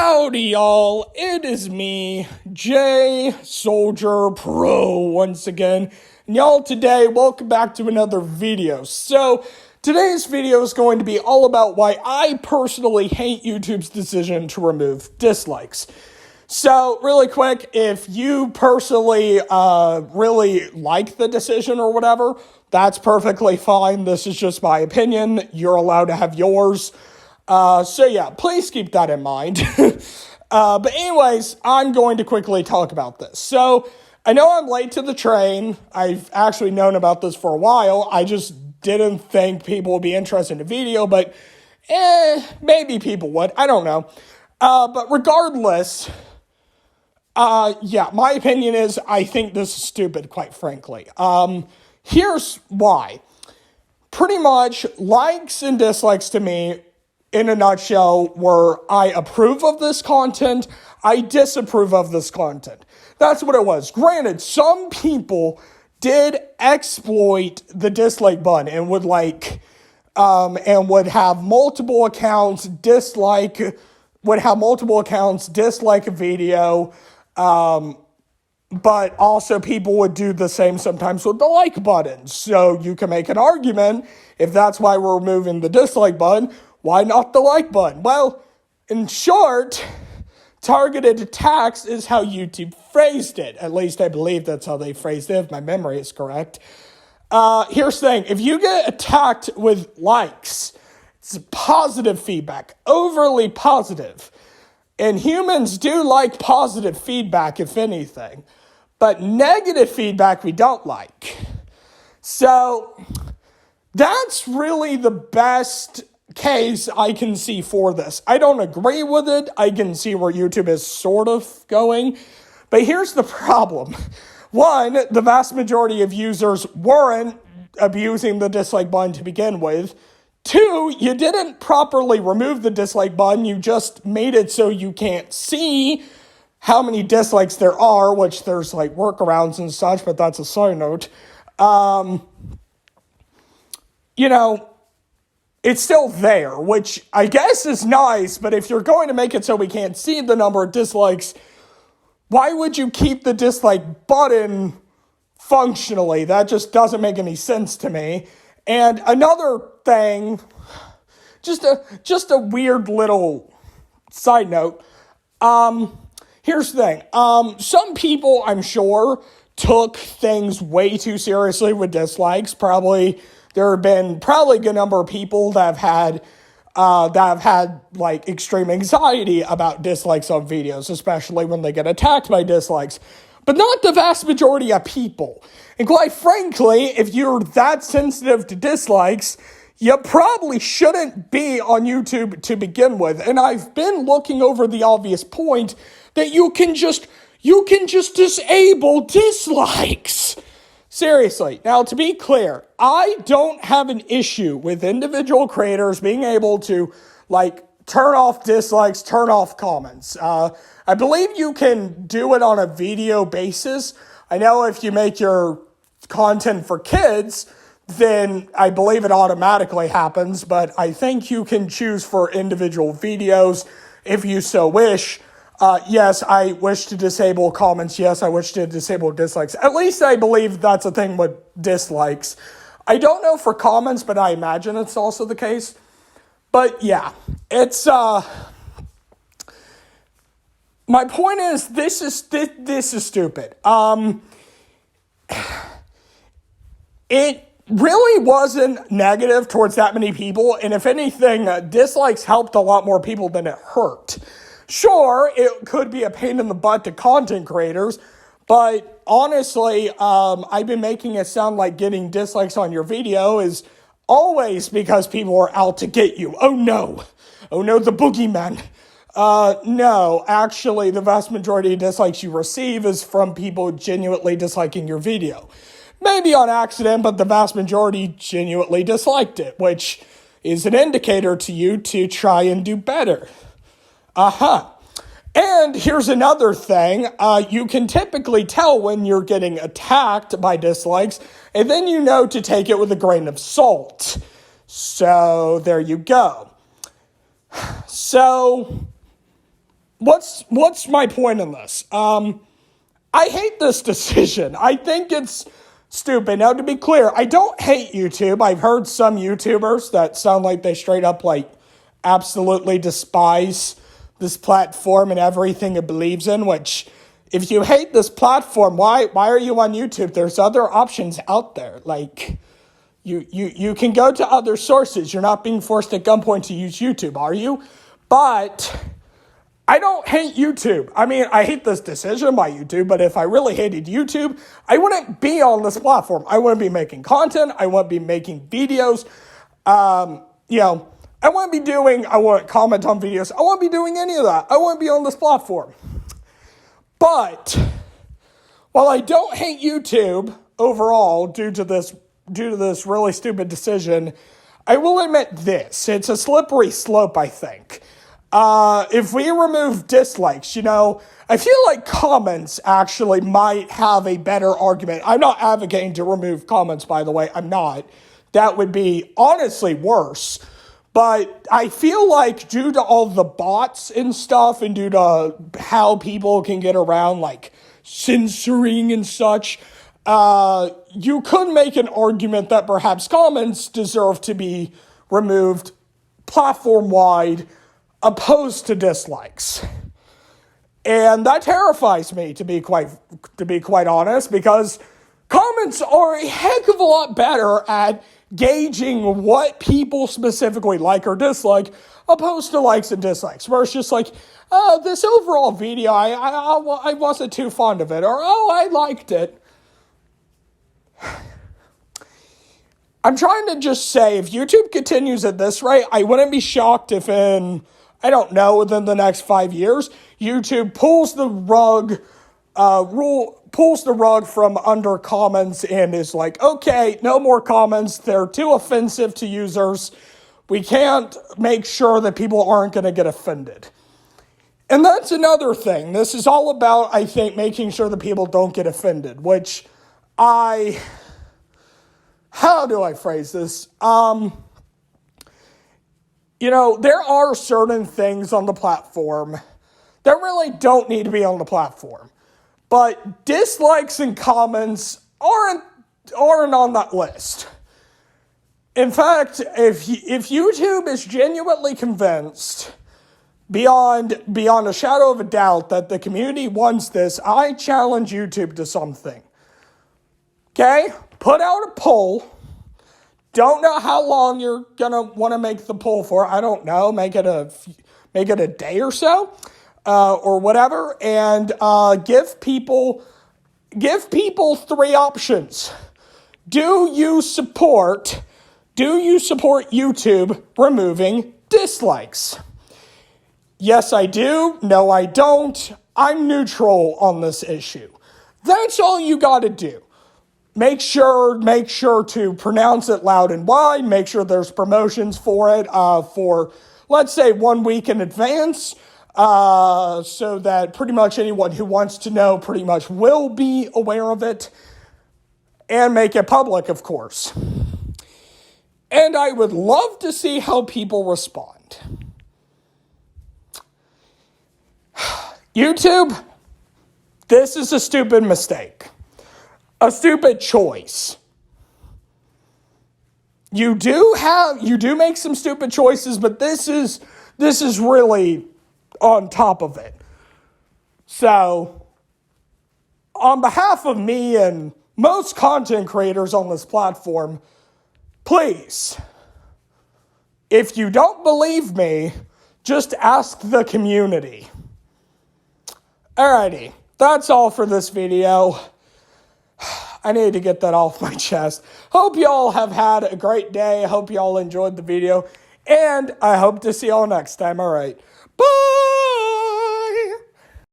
Howdy, y'all. It is me, J Soldier Pro, once again. And y'all, today, welcome back to another video. So, today's video is going to be all about why I personally hate YouTube's decision to remove dislikes. So, really quick, if you personally really like the decision or whatever, that's perfectly fine. This is just my opinion. You're allowed to have yours. So yeah, please keep that in mind. But anyways, I'm going to quickly talk about this. So, I know I'm late to the train. I've actually known about this for a while. I just didn't think people would be interested in the video, but maybe people would. I don't know. But regardless, yeah, my opinion is I think this is stupid, quite frankly. Here's why. Pretty much, likes and dislikes to me, in a nutshell, were I approve of this content, I disapprove of this content. That's what it was. Granted, some people did exploit the dislike button and would have multiple accounts dislike a video, but also people would do the same sometimes with the like button. So you can make an argument, if that's why we're removing the dislike button, why not the like button? Well, in short, targeted attacks is how YouTube phrased it. At least I believe that's how they phrased it, if my memory is correct. Here's the thing. If you get attacked with likes, it's positive feedback, overly positive. And humans do like positive feedback, if anything. But negative feedback we don't like. So, that's really the best case I can see for this. I don't agree with it. I can see where YouTube is sort of going. But here's the problem. One, the vast majority of users weren't abusing the dislike button to begin with. Two, you didn't properly remove the dislike button. You just made it so you can't see how many dislikes there are, which there's like workarounds and such, but that's a side note. It's still there, which I guess is nice, but if you're going to make it so we can't see the number of dislikes, why would you keep the dislike button functionally? That just doesn't make any sense to me. And another thing, just a weird little side note, here's the thing. Some people, I'm sure, took things way too seriously with dislikes. There have been a good number of people that have had like extreme anxiety about dislikes on videos, especially when they get attacked by dislikes. But not the vast majority of people. And quite frankly, if you're that sensitive to dislikes, you probably shouldn't be on YouTube to begin with. And I've been looking over the obvious point that you can just disable dislikes. Seriously. Now, to be clear, I don't have an issue with individual creators being able to, turn off dislikes, turn off comments. I believe you can do it on a video basis. I know if you make your content for kids, then I believe it automatically happens, but I think you can choose for individual videos if you so wish. Yes, I wish to disable comments. Yes, I wish to disable dislikes. At least I believe that's a thing with dislikes. I don't know for comments, but I imagine it's also the case. But yeah, it's, my point is, this is stupid. It really wasn't negative towards that many people, and if anything, dislikes helped a lot more people than it hurt. Sure, it could be a pain in the butt to content creators, but honestly, I've been making it sound like getting dislikes on your video is always because people are out to get you. Oh no, the boogeyman. No, actually, the vast majority of dislikes you receive is from people genuinely disliking your video. Maybe on accident, but the vast majority genuinely disliked it, which is an indicator to you to try and do better. And here's another thing. You can typically tell when you're getting attacked by dislikes, and then you know to take it with a grain of salt. So, there you go. So, what's my point in this? I hate this decision. I think it's stupid. Now, to be clear, I don't hate YouTube. I've heard some YouTubers that sound like they straight up absolutely despise this platform and everything it believes in, which if you hate this platform, why are you on YouTube? There's other options out there. You can go to other sources. You're not being forced at gunpoint to use YouTube, are you? But I don't hate YouTube. I mean, I hate this decision by YouTube, but if I really hated YouTube, I wouldn't be on this platform. I wouldn't be making content. I wouldn't be making videos. I wouldn't comment on videos. I wouldn't be doing any of that. I wouldn't be on this platform. But while I don't hate YouTube overall due to this really stupid decision, I will admit this. It's a slippery slope, I think. If we remove dislikes, I feel like comments actually might have a better argument. I'm not advocating to remove comments, by the way. I'm not. That would be honestly worse. But I feel like due to all the bots and stuff and due to how people can get around censoring and such, you could make an argument that perhaps comments deserve to be removed platform-wide opposed to dislikes. And that terrifies me, to be quite honest, because comments are a heck of a lot better at gauging what people specifically like or dislike, opposed to likes and dislikes, where it's just this overall video, I wasn't too fond of it, or, I liked it. I'm trying to just say, if YouTube continues at this rate, I wouldn't be shocked if within the next 5 years, YouTube pulls the rug from under comments and is okay, no more comments. They're too offensive to users. We can't make sure that people aren't going to get offended. And that's another thing. This is all about, I think, making sure that people don't get offended, which how do I phrase this? There are certain things on the platform that really don't need to be on the platform. But dislikes and comments aren't on that list. In fact, if YouTube is genuinely convinced, beyond a shadow of a doubt, that the community wants this, I challenge YouTube to something. Okay? Put out a poll. Don't know how long you're gonna want to make the poll for. I don't know. Make it a day or so, or whatever, and give people 3 options. Do you support YouTube removing dislikes? Yes, I do. No, I don't. I'm neutral on this issue. That's all you got to do. Make sure to pronounce it loud and wide. Make sure there's promotions for it for, let's say, 1 week in advance, so that pretty much anyone who wants to know pretty much will be aware of it, and make it public, of course. And I would love to see how people respond. YouTube, this is a stupid mistake. A stupid choice. You do make some stupid choices, but this is really on top of it. So, on behalf of me and most content creators on this platform, please, if you don't believe me, just ask the community. Alrighty, that's all for this video. I need to get that off my chest. Hope y'all have had a great day. I hope y'all enjoyed the video. And I hope to see y'all next time. All right.